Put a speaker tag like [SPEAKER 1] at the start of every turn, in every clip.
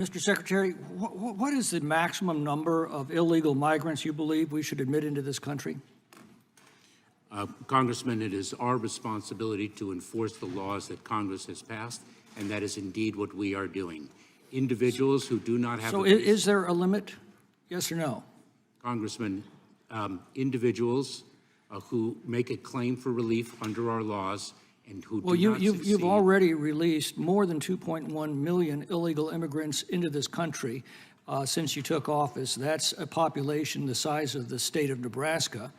[SPEAKER 1] Mr. Secretary, what is the maximum number of illegal migrants you believe we should admit into this country?
[SPEAKER 2] Congressman, it is our responsibility to enforce the laws that Congress has passed, and that is indeed what we are doing. Individuals who do not have—
[SPEAKER 1] So is there a limit, yes or no?
[SPEAKER 2] Congressman, individuals who make a claim for relief under our laws and who do not succeed—
[SPEAKER 1] You've already released more than 2.1 million illegal immigrants into this country since you took office. That's a population the size of the state of Nebraska.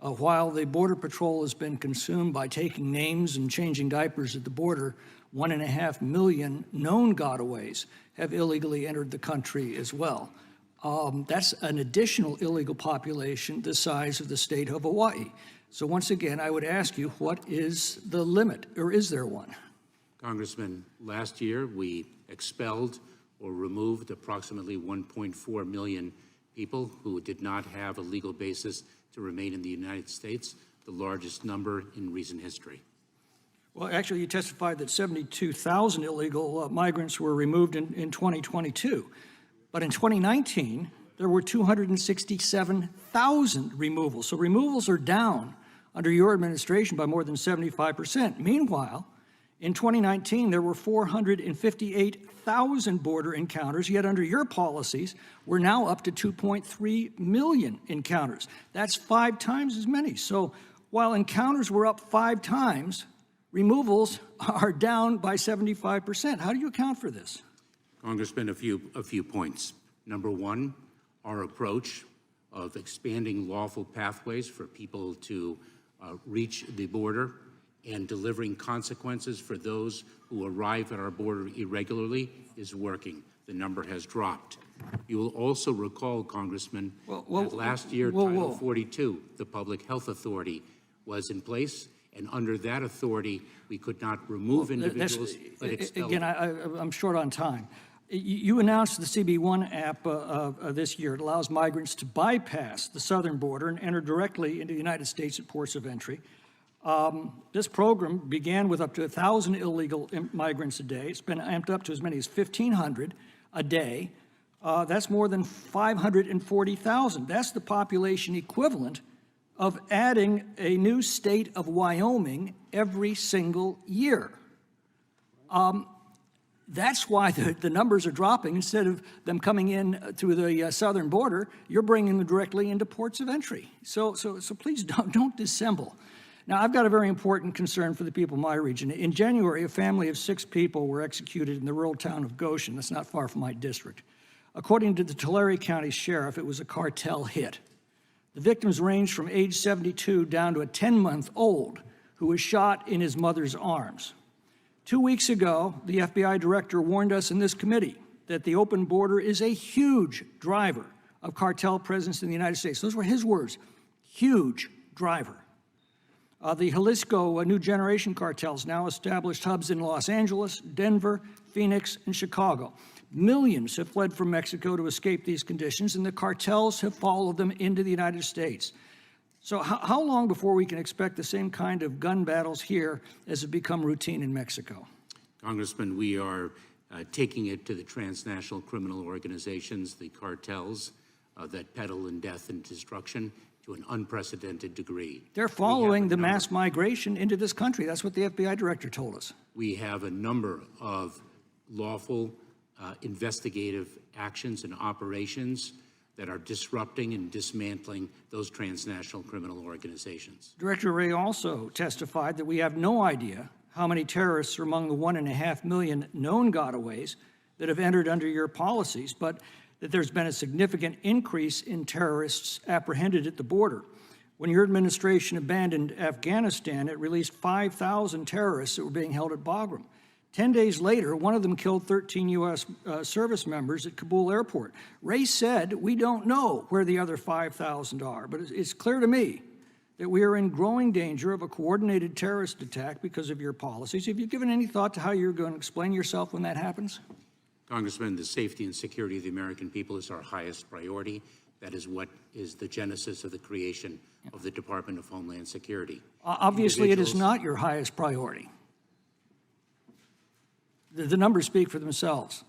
[SPEAKER 1] While the Border Patrol has been consumed by taking names and changing diapers at the border, 1.5 million known gotaways have illegally entered the country as well. That's an additional illegal population the size of the state of Hawaii. So once again, I would ask you, what is the limit, or is there one?
[SPEAKER 2] Congressman, last year we expelled or removed approximately 1.4 million people who did not have a legal basis to remain in the United States, the largest number in recent history.
[SPEAKER 1] Well, actually, you testified that 72,000 illegal migrants were removed in 2022. But in 2019, there were 267,000 removals. So removals are down under your administration by more than 75%. Meanwhile, in 2019, there were 458,000 border encounters, yet under your policies, we're now up to 2.3 million encounters. That's 5 times as many. So while encounters were up 5 times, removals are down by 75%. How do you account for this?
[SPEAKER 2] Congressman, a few points. Number one, our approach of expanding lawful pathways for people to reach the border and delivering consequences for those who arrive at our border irregularly is working. The number has dropped. You will also recall, Congressman, that last year, Title 42, the Public Health Authority, was in place, and under that authority, we could not remove individuals, but expel them.
[SPEAKER 1] Again, I'm short on time. You announced the CB1 app this year. It allows migrants to bypass the southern border and enter directly into the United States at ports of entry. This program began with up to 1,000 illegal migrants a day. It's been amped up to as many as 1,500 a day. That's more than 540,000. That's the population equivalent of adding a new state of Wyoming every single year. That's why the numbers are dropping. Instead of them coming in through the southern border, you're bringing them directly into ports of entry. So please don't dissemble. Now, I've got a very important concern for the people of my region. In January, a family of 6 people were executed in the rural town of Goshen. That's not far from my district. According to the Tulare County Sheriff, it was a cartel hit. The victims ranged from age 72 down to a 10-month-old who was shot in his mother's arms. 2 weeks ago, the FBI director warned us in this committee that the open border is a huge driver of cartel presence in the United States. Those were his words, huge driver. The Jalisco New Generation cartels now established hubs in Los Angeles, Denver, Phoenix, and Chicago. Millions have fled from Mexico to escape these conditions, and the cartels have followed them into the United States. So how long before we can expect the same kind of gun battles here as have become routine in Mexico?
[SPEAKER 2] Congressman, we are taking it to the transnational criminal organizations, the cartels that peddle in death and destruction, to an unprecedented degree.
[SPEAKER 1] They're following the mass migration into this country. That's what the FBI director told us.
[SPEAKER 2] We have a number of lawful investigative actions and operations that are disrupting and dismantling those transnational criminal organizations.
[SPEAKER 1] Director Wray also testified that we have no idea how many terrorists are among the 1.5 million known gotaways that have entered under your policies, but that there's been a significant increase in terrorists apprehended at the border. When your administration abandoned Afghanistan, it released 5,000 terrorists that were being held at Bagram. 10 days later, one of them killed 13 U.S. service members at Kabul airport. Wray said, we don't know where the other 5,000 are, but it's clear to me that we are in growing danger of a coordinated terrorist attack because of your policies. Have you given any thought to how you're going to explain yourself when that happens?
[SPEAKER 2] Congressman, the safety and security of the American people is our highest priority. That is what is the genesis of the creation of the Department of Homeland Security.
[SPEAKER 1] Obviously, it is not your highest priority. The numbers speak for themselves.